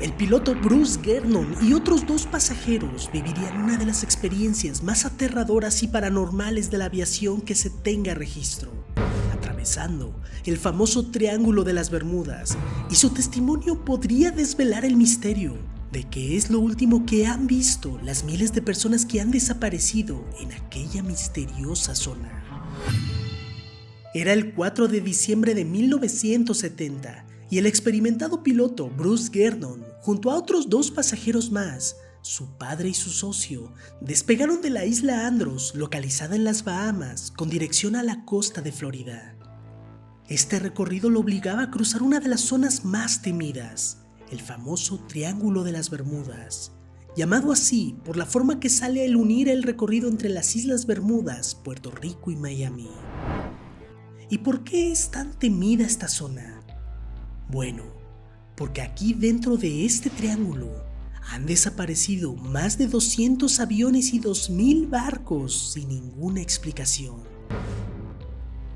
El piloto Bruce Gernon y otros 2 pasajeros vivirían una de las experiencias más aterradoras y paranormales de la aviación que se tenga registro, atravesando el famoso Triángulo de las Bermudas, y su testimonio podría desvelar el misterio de qué es lo último que han visto las miles de personas que han desaparecido en aquella misteriosa zona. Era el 4 de diciembre de 1970 y el experimentado piloto Bruce Gernon, junto a otros 2 pasajeros más, su padre y su socio, despegaron de la isla Andros, localizada en las Bahamas, con dirección a la costa de Florida. Este recorrido lo obligaba a cruzar una de las zonas más temidas, el famoso Triángulo de las Bermudas, llamado así por la forma que sale al unir el recorrido entre las Islas Bermudas, Puerto Rico y Miami. ¿Y por qué es tan temida esta zona? Bueno, porque aquí dentro de este triángulo han desaparecido más de 200 aviones y 2000 barcos sin ninguna explicación.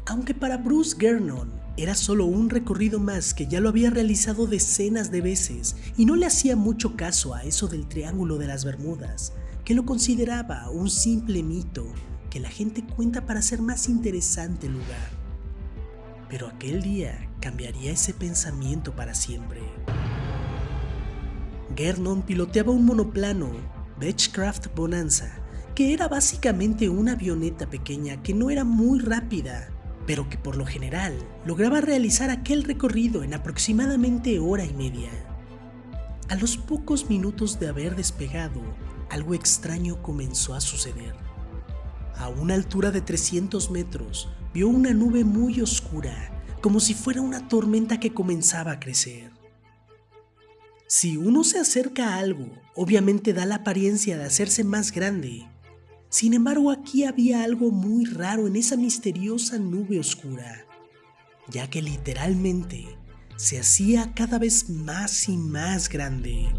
Aunque para Bruce Gernon era solo un recorrido más que ya lo había realizado decenas de veces y no le hacía mucho caso a eso del Triángulo de las Bermudas, que lo consideraba un simple mito que la gente cuenta para hacer más interesante el lugar. Pero aquel día cambiaría ese pensamiento para siempre. Gernon piloteaba un monoplano Beechcraft Bonanza, que era básicamente una avioneta pequeña que no era muy rápida, pero que por lo general lograba realizar aquel recorrido en aproximadamente hora y media. A los pocos minutos de haber despegado, algo extraño comenzó a suceder. A una altura de 300 metros, vio una nube muy oscura, como si fuera una tormenta que comenzaba a crecer. Si uno se acerca a algo, obviamente da la apariencia de hacerse más grande. Sin embargo, aquí había algo muy raro en esa misteriosa nube oscura, ya que literalmente se hacía cada vez más y más grande.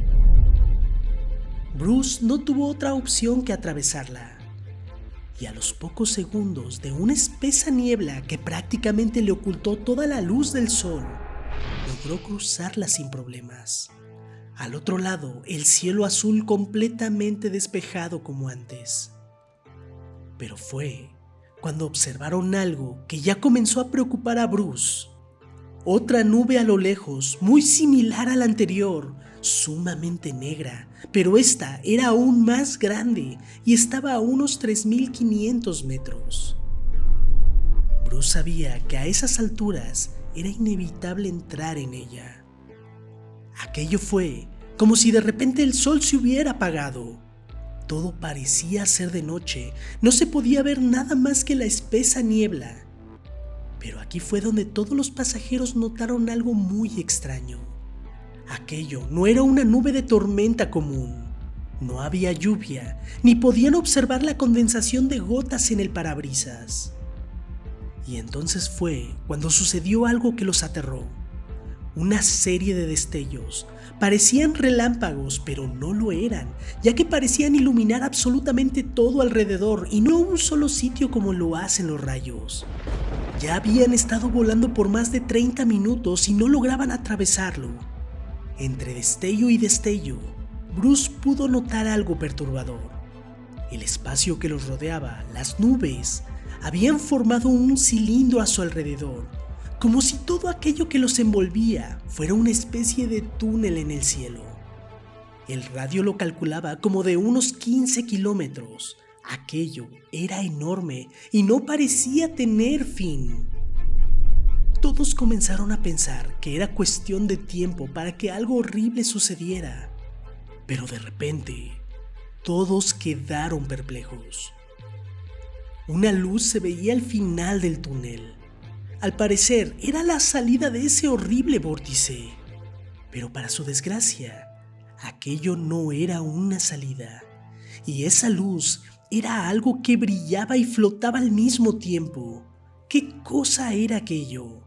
Bruce no tuvo otra opción que atravesarla, y a los pocos segundos de una espesa niebla que prácticamente le ocultó toda la luz del sol, logró cruzarla sin problemas. Al otro lado, el cielo azul completamente despejado como antes. Pero fue cuando observaron algo que ya comenzó a preocupar a Bruce. Otra nube a lo lejos, muy similar a la anterior, sumamente negra, pero esta era aún más grande y estaba a unos 3500 metros. Bruce sabía que a esas alturas era inevitable entrar en ella. Aquello fue como si de repente el sol se hubiera apagado. Todo parecía ser de noche, no se podía ver nada más que la espesa niebla. Pero aquí fue donde todos los pasajeros notaron algo muy extraño. Aquello no era una nube de tormenta común. No había lluvia, ni podían observar la condensación de gotas en el parabrisas. Y entonces fue cuando sucedió algo que los aterró. Una serie de destellos. Parecían relámpagos, pero no lo eran, ya que parecían iluminar absolutamente todo alrededor y no un solo sitio como lo hacen los rayos. Ya habían estado volando por más de 30 minutos y no lograban atravesarlo. Entre destello y destello, Bruce pudo notar algo perturbador. El espacio que los rodeaba, las nubes, habían formado un cilindro a su alrededor, como si todo aquello que los envolvía fuera una especie de túnel en el cielo. El radio lo calculaba como de unos 15 kilómetros. Aquello era enorme y no parecía tener fin. Todos comenzaron a pensar que era cuestión de tiempo para que algo horrible sucediera. Pero de repente, todos quedaron perplejos. Una luz se veía al final del túnel. Al parecer, era la salida de ese horrible vórtice. Pero para su desgracia, aquello no era una salida. Y esa luz era algo que brillaba y flotaba al mismo tiempo. ¿Qué cosa era aquello?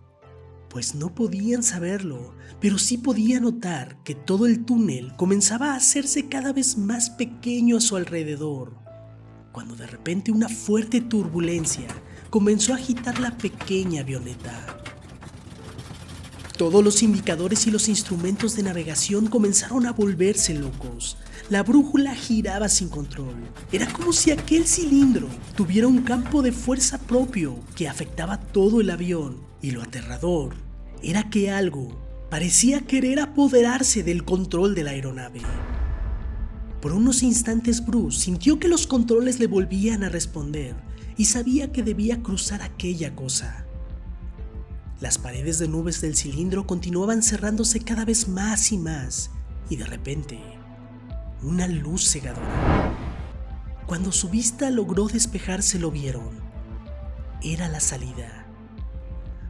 Pues no podían saberlo, pero sí podían notar que todo el túnel comenzaba a hacerse cada vez más pequeño a su alrededor, cuando de repente una fuerte turbulencia comenzó a agitar la pequeña avioneta. Todos los indicadores y los instrumentos de navegación comenzaron a volverse locos. La brújula giraba sin control. Era como si aquel cilindro tuviera un campo de fuerza propio que afectaba todo el avión. Y lo aterrador era que algo parecía querer apoderarse del control de la aeronave. Por unos instantes Bruce sintió que los controles le volvían a responder y sabía que debía cruzar aquella cosa. Las paredes de nubes del cilindro continuaban cerrándose cada vez más y más, y de repente, una luz cegadora. Cuando su vista logró despejarse lo vieron. Era la salida.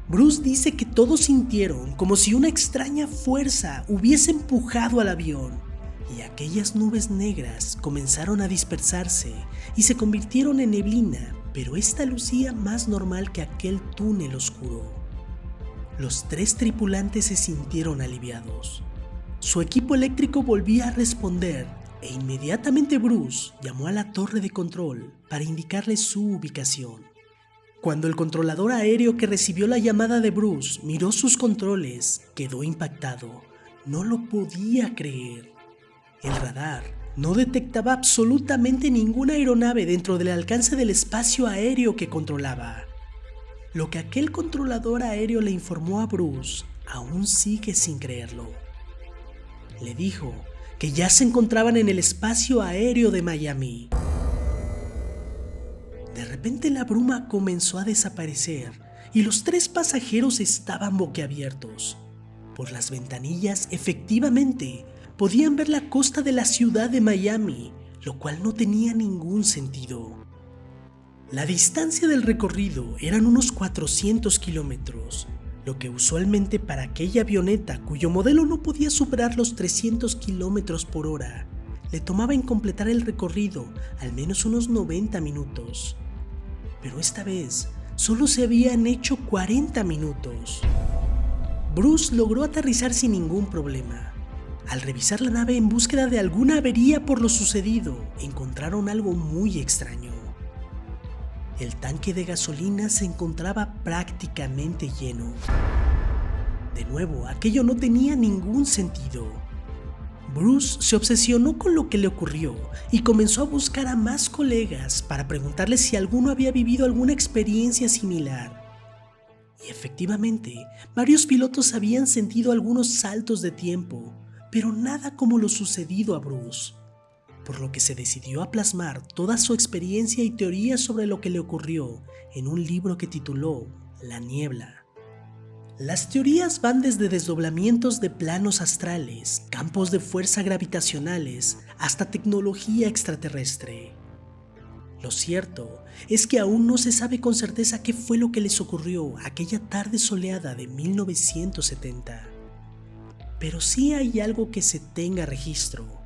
Bruce dice que todos sintieron como si una extraña fuerza hubiese empujado al avión, y aquellas nubes negras comenzaron a dispersarse y se convirtieron en neblina, pero esta lucía más normal que aquel túnel oscuro. Los 3 tripulantes se sintieron aliviados. Su equipo eléctrico volvía a responder e inmediatamente Bruce llamó a la torre de control para indicarle su ubicación. Cuando el controlador aéreo que recibió la llamada de Bruce miró sus controles, quedó impactado. No lo podía creer. El radar no detectaba absolutamente ninguna aeronave dentro del alcance del espacio aéreo que controlaba. Lo que aquel controlador aéreo le informó a Bruce aún sigue sin creerlo. Le dijo que ya se encontraban en el espacio aéreo de Miami. De repente la bruma comenzó a desaparecer y los 3 pasajeros estaban boquiabiertos. Por las ventanillas, efectivamente, podían ver la costa de la ciudad de Miami, lo cual no tenía ningún sentido. La distancia del recorrido eran unos 400 kilómetros, lo que usualmente para aquella avioneta cuyo modelo no podía superar los 300 kilómetros por hora, le tomaba en completar el recorrido al menos unos 90 minutos. Pero esta vez solo se habían hecho 40 minutos. Bruce logró aterrizar sin ningún problema. Al revisar la nave en búsqueda de alguna avería por lo sucedido, encontraron algo muy extraño. El tanque de gasolina se encontraba prácticamente lleno. De nuevo, aquello no tenía ningún sentido. Bruce se obsesionó con lo que le ocurrió y comenzó a buscar a más colegas para preguntarles si alguno había vivido alguna experiencia similar. Y efectivamente, varios pilotos habían sentido algunos saltos de tiempo, pero nada como lo sucedido a Bruce. Por lo que se decidió a plasmar toda su experiencia y teorías sobre lo que le ocurrió en un libro que tituló La Niebla. Las teorías van desde desdoblamientos de planos astrales, campos de fuerza gravitacionales, hasta tecnología extraterrestre. Lo cierto es que aún no se sabe con certeza qué fue lo que les ocurrió aquella tarde soleada de 1970. Pero sí hay algo que se tenga registro.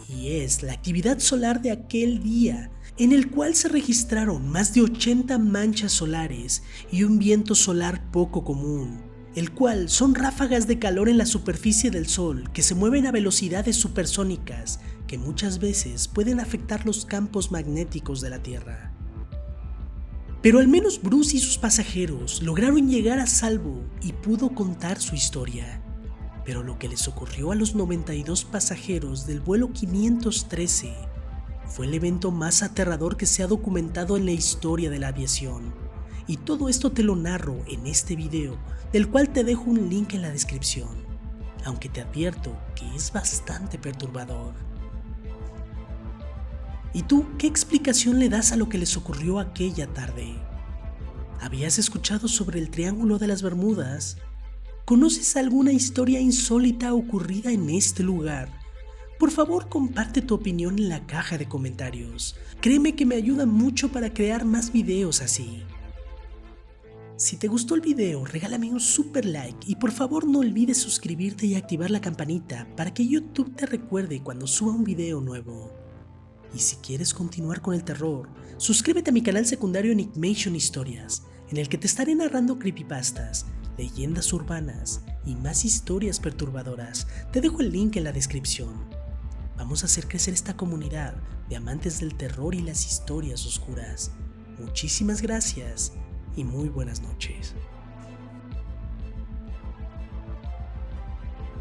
Y es la actividad solar de aquel día, en el cual se registraron más de 80 manchas solares y un viento solar poco común, el cual son ráfagas de calor en la superficie del Sol que se mueven a velocidades supersónicas que muchas veces pueden afectar los campos magnéticos de la Tierra. Pero al menos Bruce y sus pasajeros lograron llegar a salvo y pudo contar su historia. Pero lo que les ocurrió a los 92 pasajeros del vuelo 513 fue el evento más aterrador que se ha documentado en la historia de la aviación. Y todo esto te lo narro en este video, del cual te dejo un link en la descripción, aunque te advierto que es bastante perturbador. ¿Y tú qué explicación le das a lo que les ocurrió aquella tarde? ¿Habías escuchado sobre el Triángulo de las Bermudas? ¿Conoces alguna historia insólita ocurrida en este lugar? Por favor, comparte tu opinión en la caja de comentarios. Créeme que me ayuda mucho para crear más videos así. Si te gustó el video, regálame un super like y por favor no olvides suscribirte y activar la campanita para que YouTube te recuerde cuando suba un video nuevo. Y si quieres continuar con el terror, suscríbete a mi canal secundario Enigmation Historias, en el que te estaré narrando creepypastas, leyendas urbanas y más historias perturbadoras. Te dejo el link en la descripción. Vamos a hacer crecer esta comunidad de amantes del terror y las historias oscuras. Muchísimas gracias y muy buenas noches.